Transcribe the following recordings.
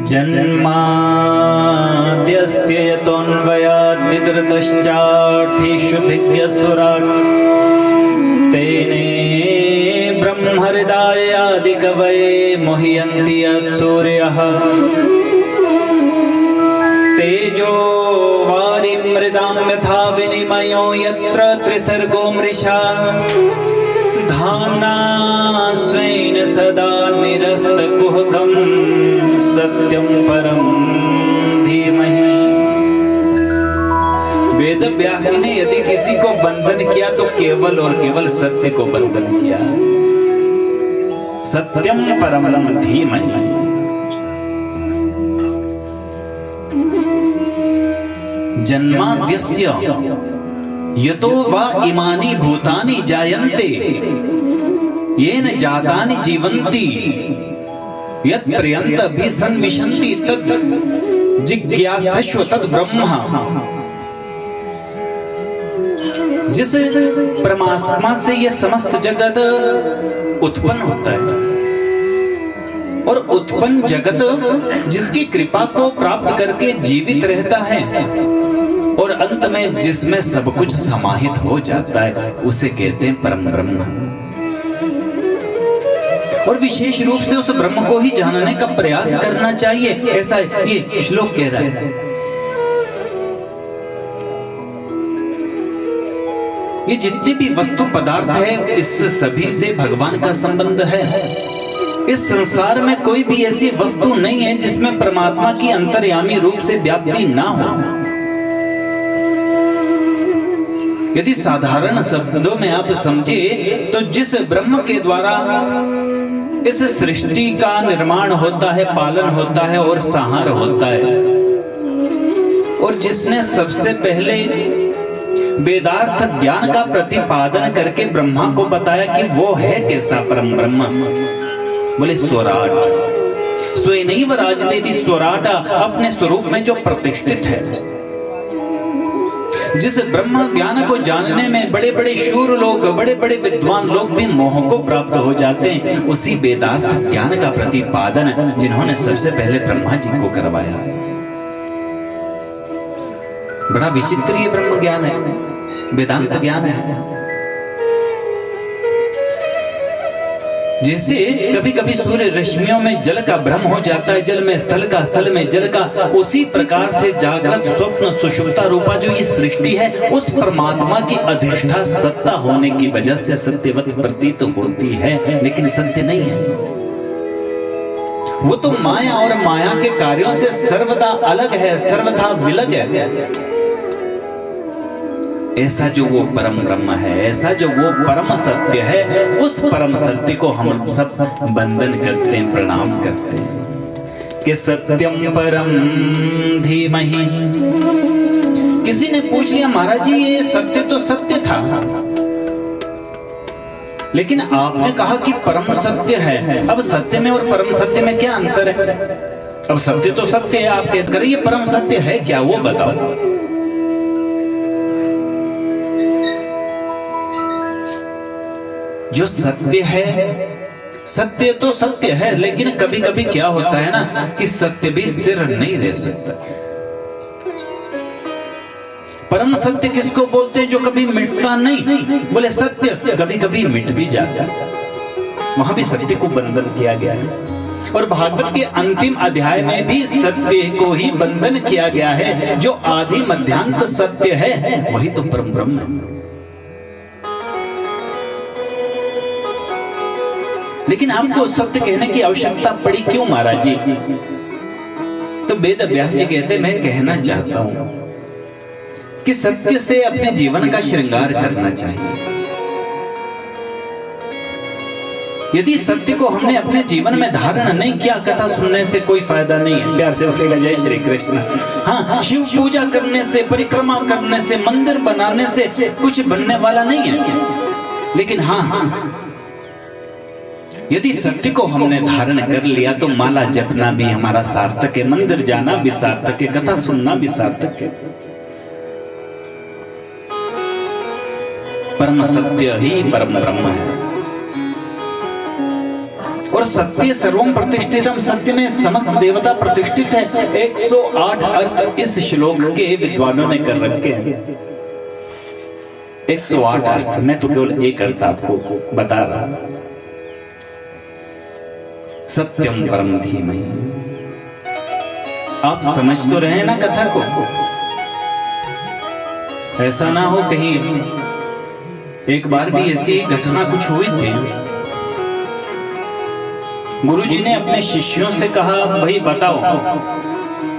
जन्माद्यस्य यतोऽन्वयाद्दितरतश्चार्थेष्वभिज्ञस्वराट् तेने ब्रह्महृदायादिकवये मुह्यन्ति यत्सूर्यः तेजो वारिमृदां यथा विनिमयो यत्र त्रिसर्गो मृषा धाम्ना स्वेन सदा निरस्तकुहकं सत्यं परं धीमहि। वेद व्यास जी ने यदि किसी को बंधन किया तो केवल और केवल सत्य को बंधन किया। सत्यम परम धीमहि। जन्माद्यस्य यतो वा इमानि भूतानि जायन्ते येन जातानि जीवन्ति यत् पर्यन्त अभिसन्विशन्ति तत् जिज्ञासस्व तत् ब्रह्म। जिस परमात्मा से यह समस्त जगत उत्पन्न होता है और उत्पन्न जगत जिसकी कृपा को प्राप्त करके जीवित रहता है और अंत में जिसमें सब कुछ समाहित हो जाता है उसे कहते हैं परम ब्रह्म। और विशेष रूप से उस ब्रह्म को ही जानने का प्रयास करना चाहिए, ऐसा ये श्लोक कह रहा है। ये जितनी भी वस्तु पदार्थ है इस सभी से भगवान का संबंध है। इस संसार में कोई भी ऐसी वस्तु नहीं है जिसमें परमात्मा की अंतर्यामी रूप से व्याप्ति ना हो। यदि साधारण शब्दों में आप समझे तो जिस ब्रह्म के द्वारा इस सृष्टि का निर्माण होता है, पालन होता है और संहार होता है, और जिसने सबसे पहले वेदार्थ ज्ञान का प्रतिपादन करके ब्रह्मा को बताया कि वो है कैसा परम ब्रह्म, बोले स्वराट। स्वेनैव राजते स्वराट, अपने स्वरूप में जो प्रतिष्ठित है। जिस ब्रह्म ज्ञान को जानने में बड़े बड़े शूर लोग, बड़े बड़े विद्वान लोग भी मोह को प्राप्त हो जाते हैं, उसी वेदार्थ ज्ञान का प्रतिपादन जिन्होंने सबसे पहले ब्रह्मा जी को करवाया। बड़ा विचित्र ये ब्रह्म ज्ञान है, वेदांत ज्ञान है। जैसे कभी कभी सूर्य रश्मियों में जल का भ्रम हो जाता है, जल में स्थल का, स्थल में जल का, उसी प्रकार से जागृत स्वप्न सुषुप्ता रूपा जो ये सृष्टि है उस परमात्मा की अधिष्ठा सत्ता होने की वजह से सत्यवत प्रतीत होती है, लेकिन सत्य नहीं है। वो तो माया और माया के कार्यों से सर्वदा अलग है, सर्वथा विलग है। ऐसा जो वो परम ब्रह्म है, ऐसा जो वो परम सत्य है, उस परम सत्य को हम सब वंदन करते हैं, प्रणाम करते हैं कि सत्यम परम धीमहि। किसी ने पूछ लिया महाराज जी ये सत्य तो सत्य था, लेकिन आपने कहा कि परम सत्य है। अब सत्य में और परम सत्य में क्या अंतर है? अब सत्य तो सत्य है, आप कह कर ये परम सत्य है क्या, वो बताओ। जो सत्य है, सत्य तो सत्य है, लेकिन कभी कभी क्या होता है ना कि सत्य भी स्थिर नहीं रह सकता। परम सत्य किसको बोलते हैं? जो कभी मिटता नहीं, बोले सत्य कभी कभी मिट भी जाता है, वहां भी सत्य को बंधन किया गया है। और भागवत के अंतिम अध्याय में भी सत्य को ही बंधन किया गया है। जो आदि मध्यांत सत्य है वही तो परम ब्रह्म है। लेकिन आपको सत्य कहने की आवश्यकता पड़ी क्यों महाराज जी? तो वेद व्यास जी कहते मैं कहना चाहता हूं कि सत्य से अपने जीवन का श्रृंगार करना चाहिए। यदि सत्य को हमने अपने जीवन में धारण नहीं किया, कथा सुनने से कोई फायदा नहीं है। प्यार से बोलेगा जय श्री कृष्ण। हाँ, शिव पूजा करने से, परिक्रमा करने से, मंदिर बनाने से कुछ बनने वाला नहीं है। लेकिन हाँ, यदि सत्य को हमने धारण कर लिया तो माला जपना भी हमारा सार्थक है, मंदिर जाना भी सार्थक है, कथा सुनना भी सार्थक है। परम सत्य ही परम ब्रह्म है। और सत्य सर्वम प्रतिष्ठितम, सत्य में समस्त देवता प्रतिष्ठित है। 108 अर्थ इस श्लोक के विद्वानों ने कर रखे हैं। 108 अर्थ, मैं तो केवल एक अर्थ आपको बता रहा हूं। सत्यम परम धीमहि। आप समझ तो रहे हैं ना कथा को? ऐसा ना हो कहीं एक बार भी ऐसी घटना कुछ हुई थी। गुरुजी ने अपने शिष्यों से कहा, भाई बताओ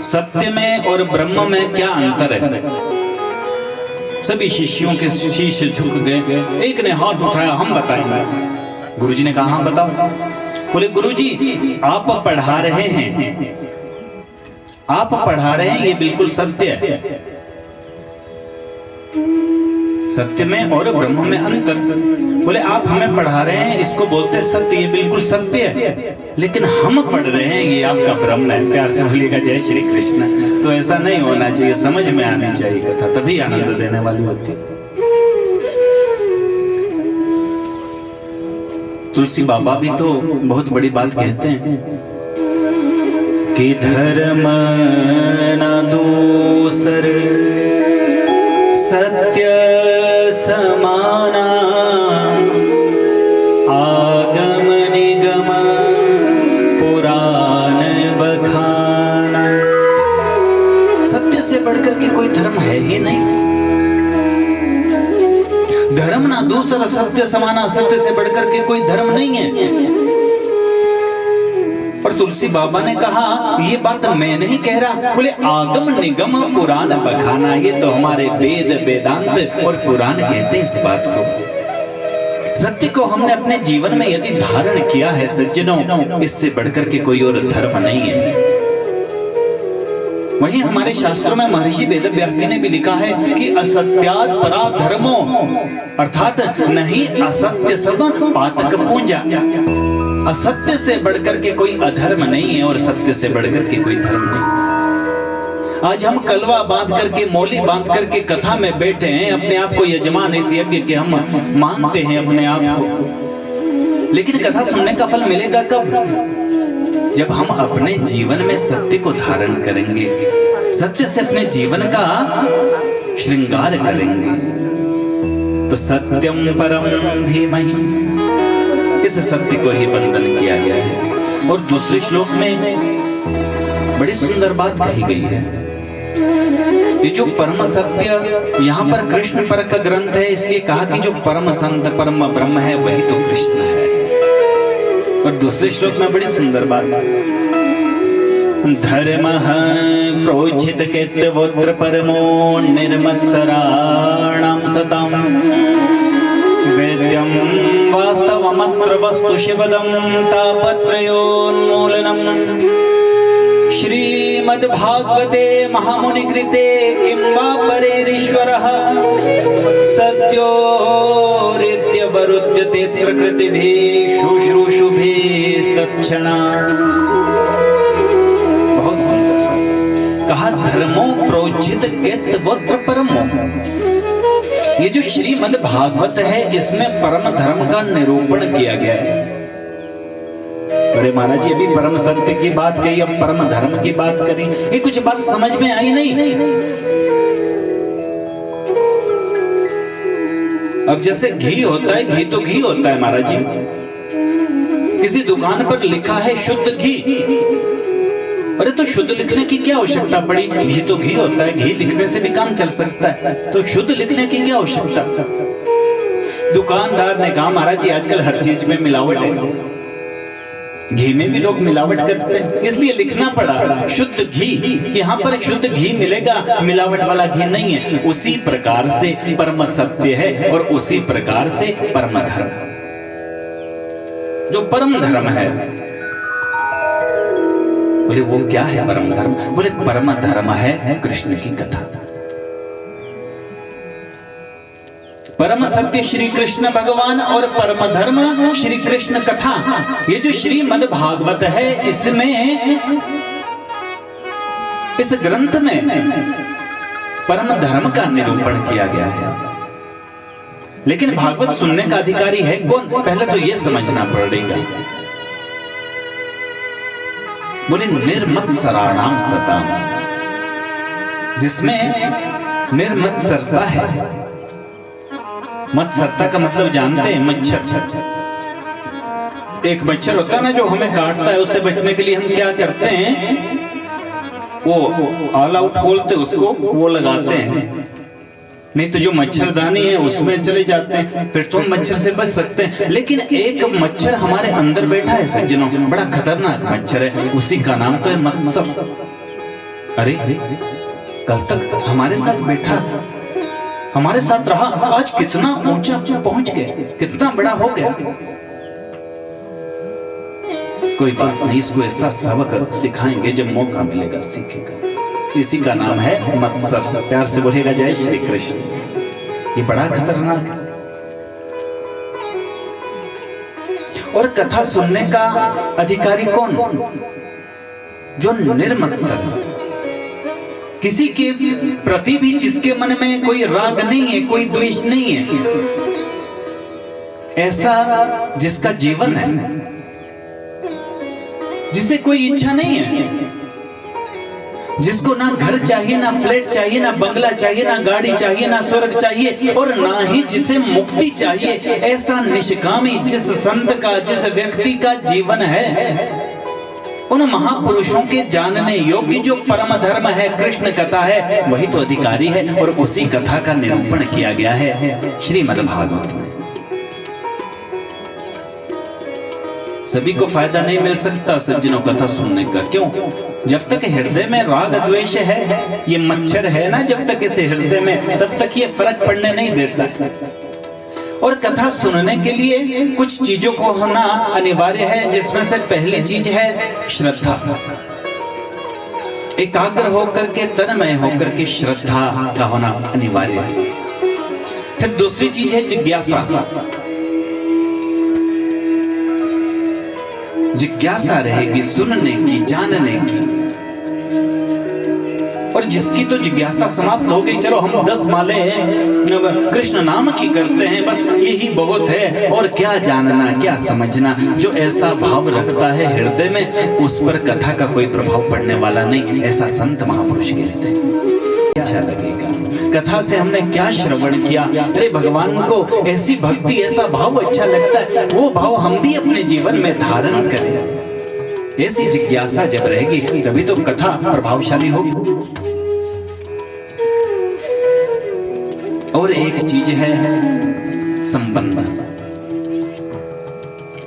सत्य में और ब्रह्म में क्या अंतर है? सभी शिष्यों के शीश झुक गए। एक ने हाथ उठाया, हम बताएंगे। गुरुजी ने कहा, हाँ बताओ। बोले, गुरुजी आप पढ़ा रहे हैं, आप पढ़ा रहे हैं, ये बिल्कुल सत्य है। सत्य में और ब्रह्म में अंतर। बोले, आप हमें पढ़ा रहे हैं, इसको बोलते सत्य, ये बिल्कुल सत्य है, लेकिन हम पढ़ रहे हैं ये आपका ब्रह्म है। प्यार से बोलिएगा जय श्री कृष्ण। तो ऐसा नहीं होना चाहिए, समझ में आनी चाहिए कथा, तभी आनंद देने वाली होती है। तुलसी बाबा भी तो बहुत बड़ी बात कहते हैं कि धर्म न दूसर सत्य समाना, आगम निगम पुराण बखाना। सत्य से बढ़कर के कोई धर्म है ही नहीं। धर्म ना दूसरा सत्य समाना, सत्य से बढ़कर के कोई धर्म नहीं है। और तुलसी बाबा ने कहा, ये बात मैं नहीं कह रहा। बोले, आगम निगम पुराण बखाना, ये तो हमारे वेद वेदांत और पुराण कहते हैं इस बात को। सत्य को हमने अपने जीवन में यदि धारण किया है सज्जनों, इससे बढ़कर के कोई और धर्म नहीं है। वहीं हमारे शास्त्रों में महर्षि वेदव्यास जी ने भी लिखा है कि असत्यात् परा धर्मो, अर्थात नहीं असत्य सब पातक पूंजा। असत्य से बढ़कर के कोई अधर्म नहीं है और सत्य से बढ़कर के कोई धर्म नहीं। आज हम कलवा बांध करके, मौली बांध करके कथा में बैठे हैं, अपने आप को यजमान इस यज्ञ के हम मानते हैं अपने आप को, लेकिन कथा सुनने का फल मिलेगा कब? जब हम अपने जीवन में सत्य को धारण करेंगे, सत्य से अपने जीवन का श्रृंगार करेंगे। तो सत्यम परम धीमहि, इस सत्य को ही बंधन किया गया है। और दूसरे श्लोक में बड़ी सुंदर बात कही गई है। ये जो परम सत्य, यहाँ पर कृष्ण पर का ग्रंथ है, इसलिए कहा कि जो परम संत परम ब्रह्म है वही तो कृष्ण है। और दूसरे श्लोक में बड़ी सुंदर बात, धर्मः प्रोचित केतवोत्र परमो निर्मत्सराणां सतां, वेद्यं वास्तवमत्र वस्तु शिवदं तापत्रयोन्मूलनम्। श्रीमद्भागवते महामुनिकृते किं वा परेरीश्वरः, सद्यो ऋद्यवरुध्यतेऽत्र कृतिभिः शुश्रूषुभिः तत्क्षणा। बहुत सुंदर कहा, धर्मो प्रोचित केतवोत्र परमो। ये जो श्रीमद् भागवत है, इसमें परम धर्म का निरूपण किया गया है। अरे महाराज जी, अभी परम सत्य की बात कही, अब परम धर्म की बात करी, ये कुछ बात समझ में आई नहीं। अब जैसे घी होता है, घी तो घी होता है महाराज जी। किसी दुकान पर लिखा है शुद्ध घी, अरे तो शुद्ध लिखने की क्या आवश्यकता पड़ी? घी तो घी होता है, घी लिखने से भी काम चल सकता है, तो शुद्ध लिखने की क्या आवश्यकता? दुकानदार ने कहा, महाराज जी आजकल हर चीज में मिलावट है, घी में भी लोग मिलावट करते हैं, इसलिए लिखना पड़ा शुद्ध घी, कि यहाँ पर शुद्ध घी मिलेगा, मिलावट वाला घी नहीं है। उसी प्रकार से परम सत्य है और उसी प्रकार से परम धर्म, जो परम धर्म है। बोले, वो क्या है परम धर्म? बोले, परम धर्म है कृष्ण की कथा। परम सत्य श्री कृष्ण भगवान और परम धर्म श्री कृष्ण कथा। ये जो श्रीमद् भागवत है, इसमें, इस ग्रंथ में परम धर्म का निरूपण किया गया है। लेकिन भागवत सुनने का अधिकारी है कौन? पहले तो यह समझना पड़ेगा। बोले निर्मत्सराणाम सताम, जिसमें निर्मत्सरता है। मत्सरता का मतलब जानते हैं? मच्छर, एक मच्छर होता है ना जो हमें काटता है, उससे बचने के लिए हम क्या करते हैं, वो ऑल आउट बोलते उसको, वो लगाते हैं, नहीं तो जो मच्छरदानी है उसमें चले जाते हैं, फिर तो हम मच्छर से बच सकते हैं। लेकिन एक मच्छर हमारे अंदर बैठा है सज्जनों, बड़ा खतरनाक मच्छर है, उसी का नाम तो है मत्सर। अरे कल तक हमारे साथ बैठा, हमारे साथ रहा, आज कितना ऊंचा पहुंच गया, कितना बड़ा हो गया। कोई बात नहीं, इसको ऐसा सबक सिखाएंगे, जब मौका मिलेगा सीखेगा। इसी का नाम है मत्सर। प्यार से बोलेगा जय श्री कृष्ण। ये बड़ा खतरनाक है। और कथा सुनने का अधिकारी कौन? जो निर्मत्सर, किसी के प्रति भी जिसके मन में कोई राग नहीं है, कोई द्वेष नहीं है, ऐसा जिसका जीवन है, जिसे कोई इच्छा नहीं है, जिसको ना घर चाहिए, ना फ्लैट चाहिए, ना बंगला चाहिए, ना गाड़ी चाहिए, ना स्वर्ग चाहिए, और ना ही जिसे मुक्ति चाहिए, ऐसा निष्कामी जिस संत का, जिस व्यक्ति का जीवन है, उन महापुरुषों के जानने योग्य जो परम धर्म है, कृष्ण कथा है, वही तो अधिकारी है। और उसी कथा का निरूपण किया गया है श्रीमद् भागवत में। सभी को फायदा नहीं मिल सकता सज्जनों कथा सुनने का। क्यों? जब तक हृदय में राग द्वेष है, ये मच्छर है ना, जब तक इस हृदय में, तब तक ये फर्क पड़ने नहीं देता। और कथा सुनने के लिए कुछ चीजों को होना अनिवार्य है, जिसमें से पहली चीज है श्रद्धा। एकाग्र होकर के, तन्मय होकर के श्रद्धा का होना अनिवार्य है। फिर दूसरी चीज है जिज्ञासा। जिज्ञासा रहेगी सुनने की, जानने की। और जिसकी तो जिज्ञासा समाप्त हो गई, चलो हम 10 माले कृष्ण नाम की करते हैं, बस यही बहुत है, और क्या जानना, क्या समझना, जो ऐसा भाव रखता है हृदय में, उस पर कथा का कोई प्रभाव पड़ने वाला नहीं। ऐसा संत महापुरुष कहते हैं। अच्छा लगेगा कथा से हमने क्या श्रवण किया, अरे भगवान को ऐसी भक्ति, ऐसा भाव अच्छा लगता है, वो भाव हम भी अपने जीवन में धारण करें। ऐसी जिज्ञासा जब रहेगी तभी तो कथा प्रभावशाली होगी। और एक चीज है संबंध।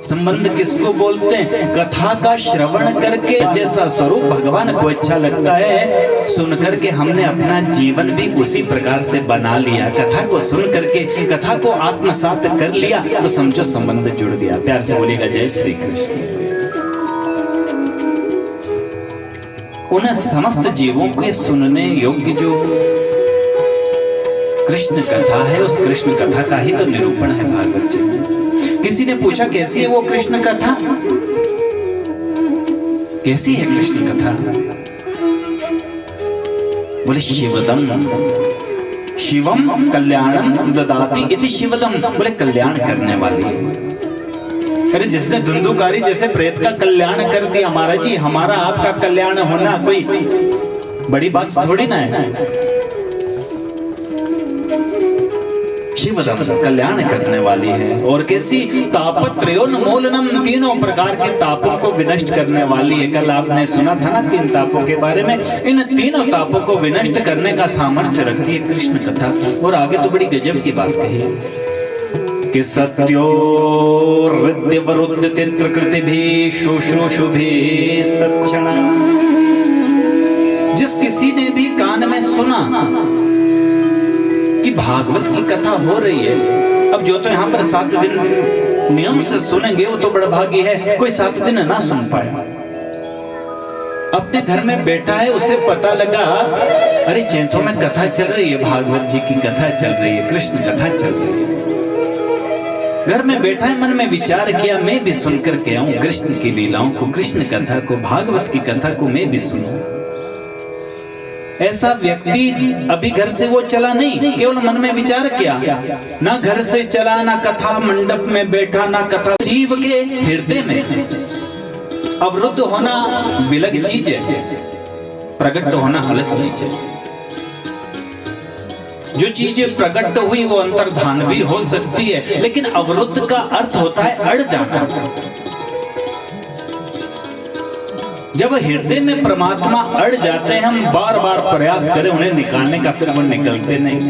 संबंध किसको बोलते हैं? कथा का श्रवण करके जैसा स्वरूप भगवान को अच्छा लगता है, सुन करके हमने अपना जीवन भी उसी प्रकार से बना लिया। कथा को सुन करके, कथा को आत्मसात कर लिया, तो समझो संबंध जुड़ गया। प्यार से बोलेगा जय श्री कृष्ण। उन समस्त जीवों के सुनने योग्य जो कृष्ण कथा है, उस कृष्ण कथा का ही तो निरूपण है भागवत जी में। किसी ने पूछा कैसी है वो कृष्ण कथा? कैसी है कृष्ण कथा? बोले शिवदम, शिवम कल्याणम ददाति इति शिवदम। बोले कल्याण करने वाली। अरे जिसने धुंधुकारी जैसे प्रेत का कल्याण कर दिया, महाराज जी हमारा आपका कल्याण होना कोई बड़ी बात थोड़ी ना है। शिवदम कल्याण करने वाली है। और कैसी? तापत्रयोन्मूलनम, तीनों प्रकार के तापों को विनष्ट करने वाली है। कल आपने सुना था ना 3 तापों के बारे में। इन तीनों तापों को विनष्ट करने का सामर्थ्य रखती है कृष्ण कथा। और आगे तो बड़ी गजब की बात कही कि सत्यो हृदय वरुद्ध तित्रकृति भी शुश्रूषुभि तत्क्षण। जिस किसी ने भी कान में सुना कि भागवत की कथा हो रही है, अब जो तो यहाँ पर 7 दिन नियम से सुनेंगे वो तो बड़ा भागी है, कोई 7 दिन ना सुन पाए। अपने घर में बैठा है, उसे पता लगा अरे चैंथों में कथा चल रही है, भागवत जी की कथा चल रही है, कृष्ण कथा चल रही है। घर में बैठा है, मन में विचार किया मैं भी सुन करके आऊं कृष्ण की लीलाओं को, कृष्ण कथा को, भागवत की कथा को मैं भी सुनूं। ऐसा व्यक्ति अभी घर से वो चला नहीं, केवल मन में विचार किया, ना घर से चला, ना कथा मंडप में बैठा, ना कथा, जीव के हृदय में अवरुद्ध होना विलग चीज है, प्रकट होना अलग चीज है। जो चीजें प्रकट हुई वो अंतर्धान भी हो सकती है, लेकिन अवरुद्ध का अर्थ होता है अड़ जाना। जब हृदय में परमात्मा अड़ जाते हैं, हम बार बार प्रयास करें उन्हें निकालने का, फिर वो निकलते नहीं।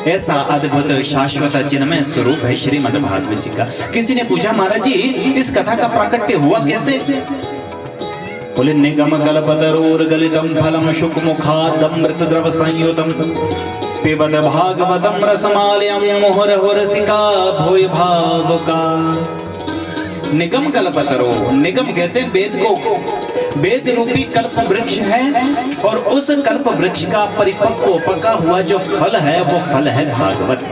ऐसा अद्भुत शाश्वत चिन्मय स्वरूप है श्रीमद् भागवत जी का। किसी ने पूछा, महाराज जी इस कथा का प्राकट्य हुआ कैसे? बोले, निगम कल्पतरोर गलितम फलम शुक मुखादमृत द्रव संयुतम पिबद भागवतम रसमालयम मुहुरहु रसिका भूय भावुका। निगम कल्पतरो, निगम कहते हैं वेद को। वेद रूपी कल्प वृक्ष है और उस कल्प वृक्ष का परिपक्व पका हुआ जो फल है वो फल है भागवत।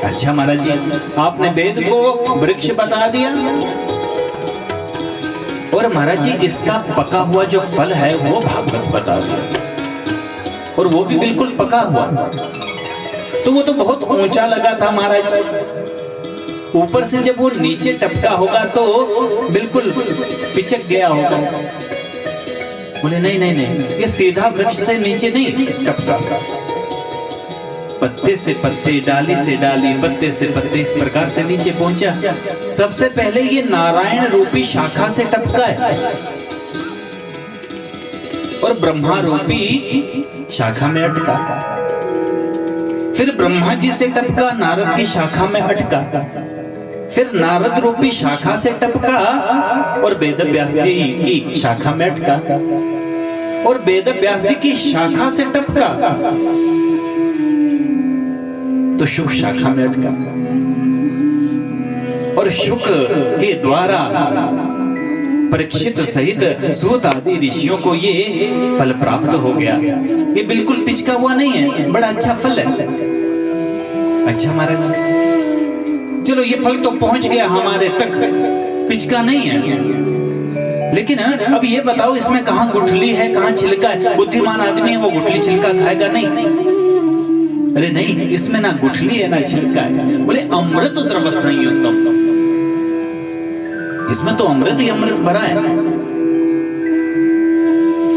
अच्छा महाराज जी, आपने वेद को वृक्ष बता दिया और महाराज जी इसका पका हुआ जो फल है वो भागवत बता दिया, और वो भी बिल्कुल पका हुआ। तो वो तो बहुत ऊंचा लगा था महाराज, ऊपर से जब वो नीचे टपका होगा तो बिल्कुल पिचक गया होगा। बोले नहीं नहीं नहीं, ये सीधा वृक्ष से नीचे नहीं टपका, पत्ते से पत्ते, डाली से डाली, पत्ते से पत्ते, इस प्रकार से नीचे पहुंचा। सबसे पहले ये नारायण रूपी शाखा से टपका है और ब्रह्मा रूपी शाखा में अटका, फिर ब्रह्मा जी से टपका, नारद की शाखा में अटका, फिर नारद रूपी शाखा से टपका और वेद व्यास जी की शाखा में अटका, और वेद व्यास जी की शाखा से टपका तो शुक शाखा में अटका, और शुक के द्वारा परीक्षित सहित सूत आदि ऋषियों को ये फल प्राप्त हो गया। ये बिल्कुल पिचका हुआ नहीं है, बड़ा अच्छा फल है। अच्छा महाराज, चलो ये फल तो पहुंच गया हमारे तक, पिचका नहीं है, लेकिन अब ये बताओ इसमें कहां गुठली है कहां छिलका है? बुद्धिमान आदमी है वो गुठली छिलका खाएगा नहीं? अरे नहीं, इसमें ना गुठली है ना छिलका है। बोले अमृत द्रव संयुक्तम, इसमें तो अमृत ही अमृत भरा है।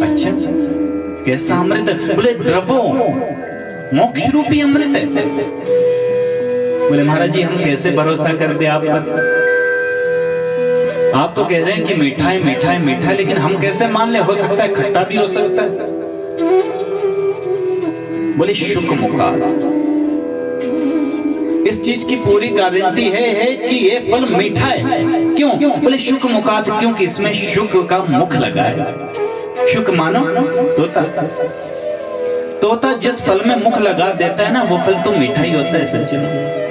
अच्छा, कैसा अमृत? बोले द्रवो मोक्ष रूपी अमृत है। बोले महाराज जी हम कैसे भरोसा कर दे आप पर? आप तो कह रहे हैं कि मीठा है मीठा है मीठा है, लेकिन हम कैसे मान ले? हो सकता है खट्टा भी हो सकता है। बोले शुक मुखाद, इस चीज की पूरी गारंटी है कि ये फल मीठा है। क्यों? बोले शुक मुखाद, क्योंकि इसमें शुक का मुख लगा है। शुक मानो तोता, तोता जिस फल में मुख लगा देता है ना वो फल तो मीठा ही होता है। सच्चे में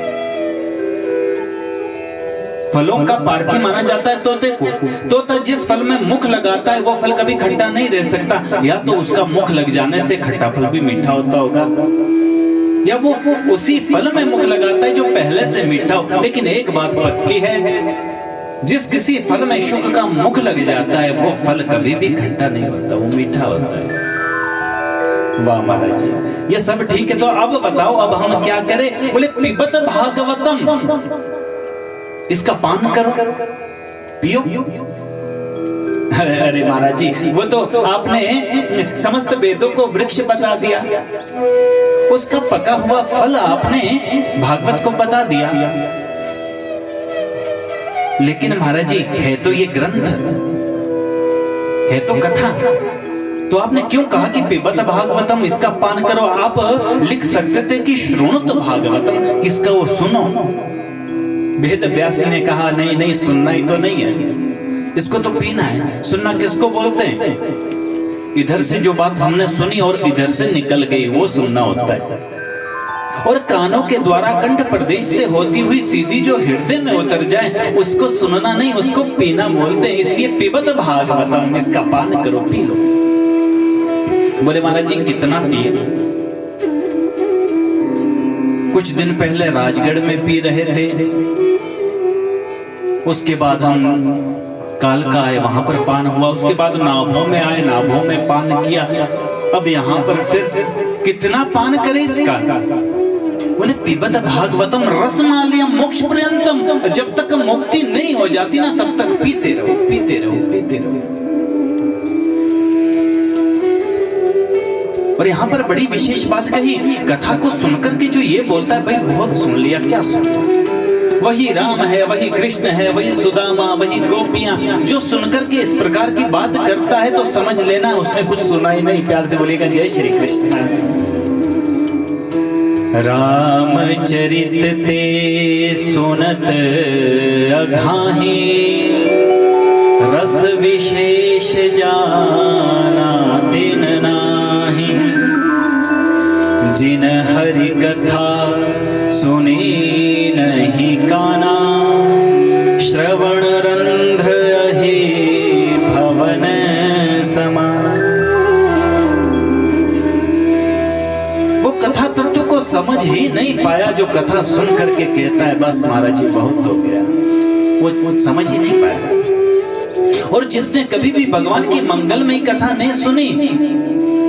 फलों का पारखी माना जाता है तोते को। तोता जिस फल में मुख लगाता है वो फल कभी खट्टा नहीं रह सकता, या तो उसका मुख लग जाने से खट्टा फल भी मीठा होता होगा, या वो उसी फल में मुख लगाता है जो पहले से मीठा हो। लेकिन एक बात पक्की है, जिस किसी फल में शुक का मुख लग जाता है वो फल कभी भी खट्टा नहीं होता, वो मीठा होता है। वाह महाराज जी, ये सब ठीक है, तो अब बताओ अब हम क्या करें? बोले पिबत भागवतम, इसका पान करो, पियो। अरे महाराज जी, वो तो आपने समस्त वेदों को वृक्ष बता दिया, उसका पका हुआ फल आपने भागवत को बता दिया, लेकिन महाराज जी है तो ये ग्रंथ, है तो कथा, तो आपने क्यों कहा कि पिबत भागवतम, इसका पान करो? आप लिख सकते थे कि श्रृणुत भागवतम, इसका वो सुनो। वेद व्यास ने कहा नहीं नहीं, सुनना ही तो नहीं है, इसको तो पीना है। सुनना किसको बोलते हैं? इधर से जो बात हमने सुनी और इधर से निकल गई वो सुनना होता है, और कानों के द्वारा कंठ प्रदेश से होती हुई सीधी जो हृदय में उतर जाए उसको सुनना नहीं, उसको पीना बोलते हैं। इसलिए पिबत भागवतम, इसका पान करो, पी लो। बोले महाराज जी कितना पिए? कुछ दिन पहले राजगढ़ में पी रहे थे, उसके बाद हम कालका आए, वहां पर पान हुआ, उसके बाद नाभों में आए, नाभों में पान किया, अब यहाँ पर फिर कितना पान करें इसका? बोले पिबत भागवतम रसमालयम मोक्ष पर्यंतम, जब तक मुक्ति नहीं हो जाती ना तब तक पीते रहो पीते रहो पीते रहो। और यहाँ पर बड़ी विशेष बात कही, कथा को सुनकर के जो ये बोलता है भाई बहुत सुन लिया, क्या सुनता, वही राम है, वही कृष्ण है, वही सुदामा, वही गोपियां, जो सुनकर के इस प्रकार की बात करता है तो समझ लेना उसने कुछ सुना ही नहीं। प्यार से बोलेगा जय श्री कृष्ण। रामचरित ते सुनत अघाही, रस विशेष जाना तिन नाही, जिन हरि कथा सुनी नहीं काना, श्रवण रंध्र अहि भवन समा। वो कथा तत्व को समझ ही नहीं पाया, जो कथा सुन करके कहता है बस महाराज जी बहुत हो गया, वो समझ ही नहीं पाया। और जिसने कभी भी भगवान की मंगलमयी कथा नहीं सुनी,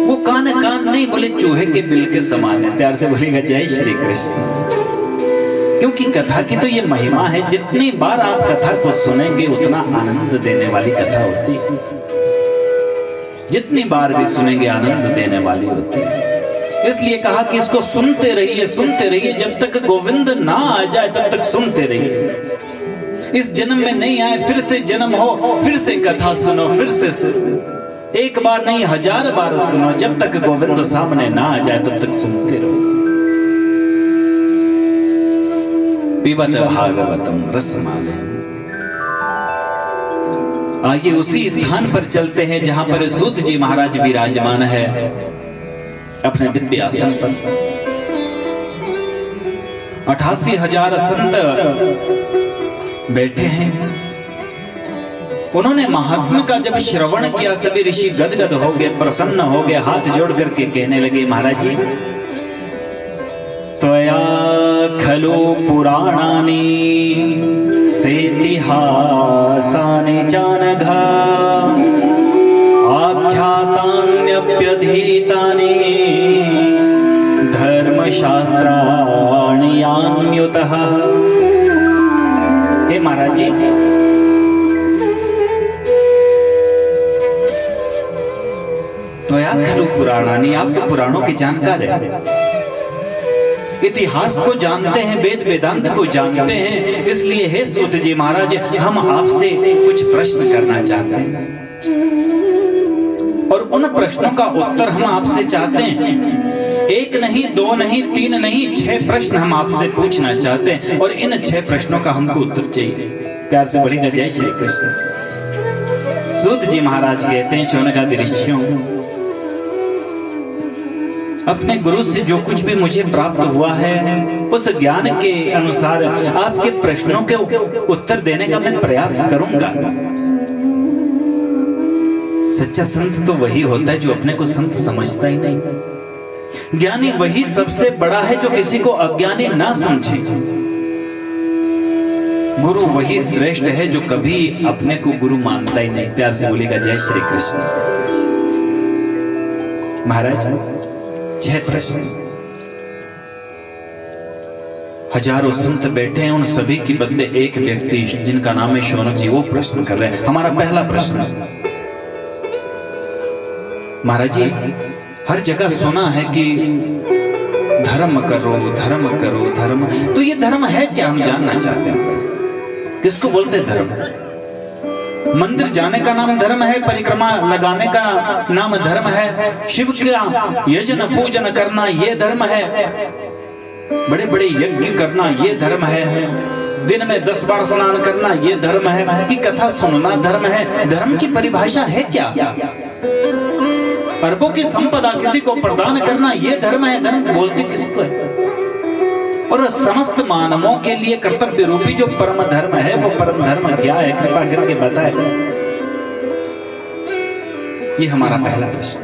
वो कान नहीं, बोले चूहे के बिल के समान है। प्यार से बोलेगा जय श्री कृष्ण। क्योंकि कथा की तो ये महिमा है, जितनी बार आप कथा को सुनेंगे उतना आनंद देने वाली कथा होती है, जितनी बार भी सुनेंगे आनंद देने वाली होती है। इसलिए कहा कि इसको सुनते रहिए, जब तक गोविंद ना आ जाए तब तक सुनते रहिए। इस जन्म में नहीं आए, फिर से जन्म हो, फिर से कथा सुनो, फिर से सुनो, एक बार नहीं 1000 बार सुनो, जब तक गोविंद सामने ना आ जाए तब तक सुनते रहो। पिबत भागवतम रसमालयम। आइए उसी स्थान पर चलते हैं जहां पर सूत जी महाराज विराजमान है अपने दिव्य आसन पर। 88,000 संत बैठे हैं। उन्होंने महात्मा का जब श्रवण किया, सभी ऋषि गदगद हो गए, प्रसन्न हो गए, हाथ जोड़ करके कहने लगे महाराज जी, त्वया खलु पुराणानि सेतिहासानि चानघा, आख्यातान्यप्यधीतानि धर्मशास्त्राणि यान्युतः। हे महाराज जी, त्वया खलु पुराणानि, आप तो पुराणों के जानकार हैं, इतिहास को जानते हैं, वेद वेदांत को जानते हैं। इसलिए हे सूत जी महाराज, हम आपसे कुछ प्रश्न करना चाहते हैं और उन प्रश्नों का उत्तर हम आपसे चाहते हैं। 1 नहीं, 2 नहीं, 3 नहीं, 6 प्रश्न हम आपसे पूछना चाहते हैं और इन 6 प्रश्नों का हमको उत्तर चाहिए। प्यार से बोलेगा जय श्री कृष्ण। सूत जी महाराज कहते हैं, शौनकादि ऋषियों, अपने गुरु से जो कुछ भी मुझे प्राप्त हुआ है उस ज्ञान के अनुसार आपके प्रश्नों के उत्तर देने का मैं प्रयास करूंगा। सच्चा संत तो वही होता है जो अपने को संत समझता ही नहीं। ज्ञानी वही सबसे बड़ा है जो किसी को अज्ञानी ना समझे। गुरु वही श्रेष्ठ है जो कभी अपने को गुरु मानता ही नहीं। प्यार से बोलेगा जय श्री कृष्ण। महाराज 6 प्रश्न, हजारों संत बैठे हैं, उन सभी की बदले एक व्यक्ति जिनका नाम है शौनक जी, वो प्रश्न कर रहे हैं। हमारा पहला प्रश्न, महाराज जी हर जगह सुना है कि धर्म करो धर्म करो धर्म, तो ये धर्म है क्या, हम जानना चाहते हैं। किसको बोलते हैं धर्म? मंदिर जाने का नाम धर्म है, परिक्रमा लगाने का नाम धर्म है, शिव का यजन पूजन करना ये धर्म है, बड़े बड़े यज्ञ करना ये धर्म है, दिन में 10 बार स्नान करना ये धर्म है, कि कथा सुनना धर्म है। धर्म की परिभाषा है क्या? अरबों की संपदा किसी को प्रदान करना ये धर्म है। धर्म बोलते किसको है? और समस्त मानवों के लिए कर्तव्य रूपी जो परम धर्म है, वो परम धर्म क्या है, कृपा करके बताए। ये हमारा पहला प्रश्न।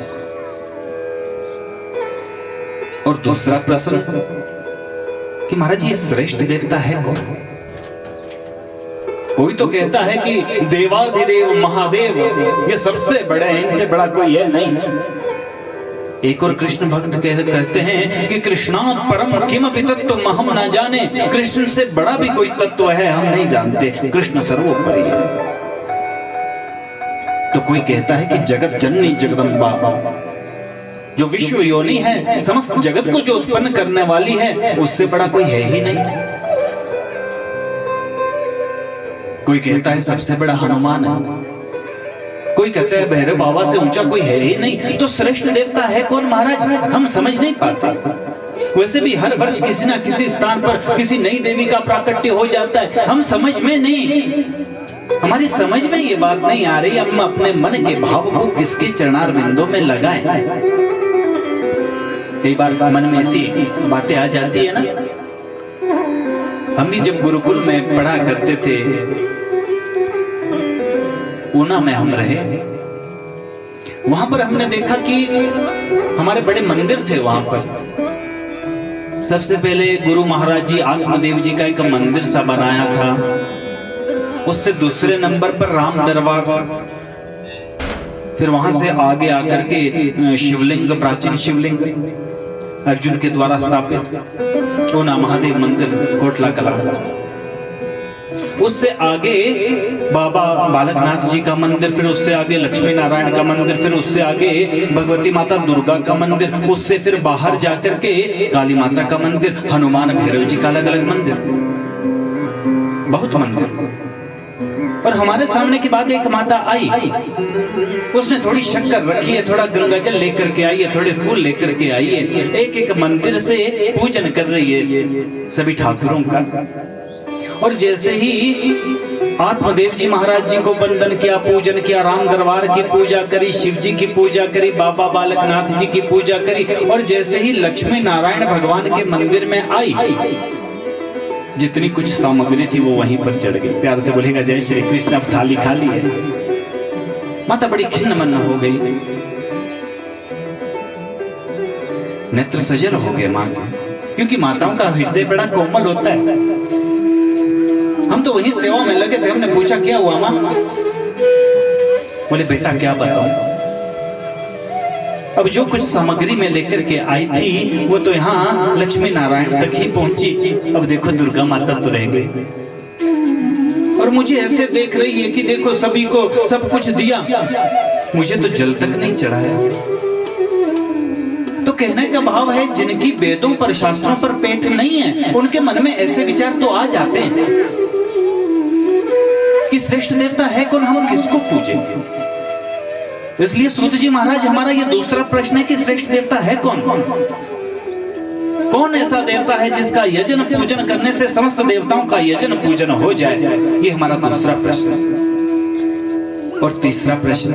और दूसरा प्रश्न कि महाराज ये श्रेष्ठ देवता है कौन? कोई तो कहता है कि देवाधिदेव महादेव ये सबसे बड़े हैं, इनसे बड़ा कोई है नहीं। एक और कृष्ण भक्त कहते हैं कि कृष्णात् परम किमपि तत्त्वम् अहम् न जाने, कृष्ण से बड़ा भी कोई तत्व है हम नहीं जानते, कृष्ण सर्वोपरि है। तो कोई कहता है कि जगत जननी जगदम्बा, जो विश्व योनि है, समस्त जगत को जो उत्पन्न करने वाली है, उससे बड़ा कोई है ही नहीं। कोई कहता है सबसे बड़ा हनुमान है, कोई कहता है भैरव बाबा से ऊंचा कोई है ही नहीं। तो श्रेष्ठ देवता है कौन महाराज, हम समझ नहीं पाते। वैसे भी हर वर्ष किसी ना किसी स्थान पर किसी नई देवी का प्राकट्य हो जाता है, हम समझ में नहीं, हमारी समझ में ये बात नहीं आ रही हम अपने मन के भाव को किसके चरणार बिंदु में लगाएं। कई बार मन में ऐसी बातें आ जाती है ना। हम भी जब गुरुकुल में पढ़ा करते थे, ऊना में हम रहे, वहां पर हमने देखा कि हमारे बड़े मंदिर थे। वहां पर सबसे पहले गुरु महाराज जी आत्मदेव जी का एक मंदिर सा बनाया था, उससे दूसरे नंबर पर राम दरबार, फिर वहां से आगे आकर के शिवलिंग, प्राचीन शिवलिंग अर्जुन के द्वारा स्थापित ऊना महादेव मंदिर कोटला कला, उससे आगे बाबा बालकनाथ जी का मंदिर, फिर उससे आगे लक्ष्मी नारायण का मंदिर, फिर उससे आगे भगवती माता दुर्गा का मंदिर, उससे फिर बाहर जाकर के काली माता का मंदिर, हनुमान भैरव जी का अलग अलग मंदिर, बहुत मंदिर। और हमारे सामने की बात एक माता आई, उसने थोड़ी शक्कर रखी है, थोड़ा गंगाजल लेकर के आई है, थोड़े फूल लेकर के आई है, एक एक मंदिर से पूजन कर रही है सभी ठाकुरों का। और जैसे ही आत्मदेव जी महाराज जी को वंदन किया, पूजन किया, राम दरबार की पूजा करी, शिव जी की पूजा करी, बाबा बालकनाथ जी की पूजा करी, और जैसे ही लक्ष्मी नारायण भगवान के मंदिर में आई, जितनी कुछ सामग्री थी वो वहीं पर चढ़ गई। प्यार से बोलेगा जय श्री कृष्ण। अब थाली खाली है। माता बड़ी खिन्न मन हो गई, नेत्र सजल हो गए मां के, क्योंकि माताओं का हृदय बड़ा कोमल होता है। हम तो वहीं सेवा में लगे थे। हमने पूछा क्या हुआ मां? बोले बेटा क्या बताऊं, अब जो कुछ सामग्री में लेकर के आई थी वो तो यहाँ लक्ष्मी नारायण तक ही पहुंची, अब देखो दुर्गा माता तो रह गई। और मुझे ऐसे देख रही है कि देखो सभी को सब कुछ दिया, मुझे तो जल तक नहीं चढ़ाया। तो कहने का भाव है जिनकी वेदों पर शास्त्रों पर पेठ नहीं है, उनके मन में ऐसे विचार तो आ जाते हैं कि श्रेष्ठ देवता है कौन, हम किसको पूजें। इसलिए सूत जी महाराज हमारा ये दूसरा प्रश्न है कि श्रेष्ठ देवता है कौन? कौन ऐसा देवता है जिसका यजन पूजन करने से समस्त देवताओं का यजन पूजन हो जाए? ये हमारा दूसरा प्रश्न है। और तीसरा प्रश्न,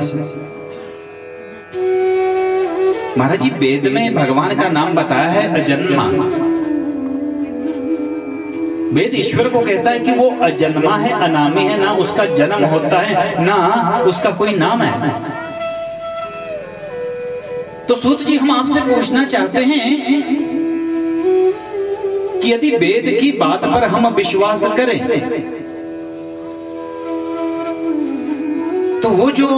महाराज जी वेद में भगवान का नाम बताया है अजन्मा। वेद ईश्वर को कहता है कि वो अजन्मा है, अनामी है, ना उसका जन्म होता है ना उसका कोई नाम है। तो सूत जी हम आपसे पूछना चाहते हैं कि यदि वेद की बात पर हम विश्वास करें तो वो जो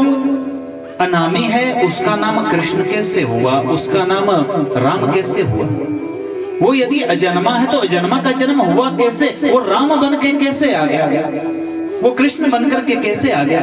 अनामी है उसका नाम कृष्ण कैसे हुआ, उसका नाम राम कैसे हुआ? वो यदि अजन्मा है तो अजन्मा का जन्म हुआ कैसे? वो राम बन के कैसे आ गया? वो कृष्ण बनकर के कैसे आ गया?